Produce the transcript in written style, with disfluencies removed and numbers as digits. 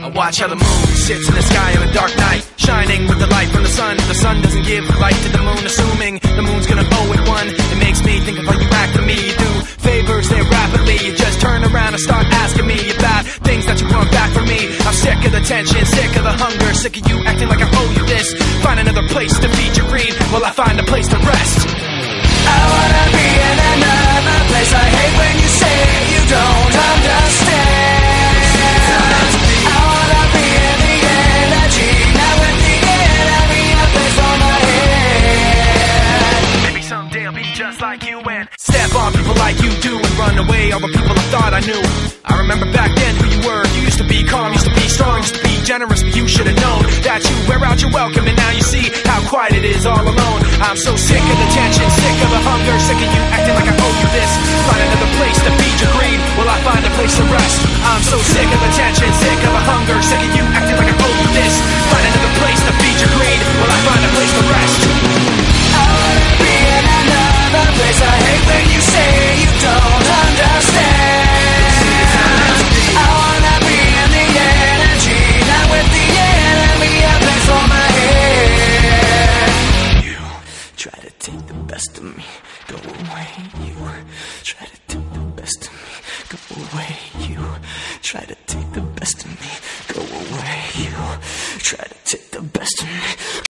I watch how the moon sits in the sky on a dark night, shining with the light from the sun. The sun doesn't give light to the moon, assuming the moon's gonna owe it one. It makes me think of how you act for me. You do favors there rapidly, you just turn around and start asking me about things that you want back from me. I'm sick of the tension, sick of the hunger, sick of you acting like I owe you this. Find another place to feed your greed while I find a place to rest. I wanna be in another place. I hate when you say you don't understand. I wanna be in the energy, not with the enemy. A place for my head. Maybe someday I'll be just like you and step on people like you do and run away all the people I thought I knew. I remember back then who you were. You used to be calm, used to be strong, used to be generous, but you should have known that you wear out your welcome, and now you see how quiet it is all alone. I'm so sick of the tension, sick of the hunger, sick of you acting like I owe you this. Find another place to feed your greed while I find a place to rest. I'm so sick of the tension, sick of the hunger, sick of you acting like I owe you this. Find another place to feed your greed while I find a place to rest. I wanna be in another place. I hate when you say you don't understand. I wanna be in the energy, not with the enemy. A place for my head. You try to take the best of me, go away. You try to take the best of me, go away. You try to take the best of me, go away. You try to take the best of me.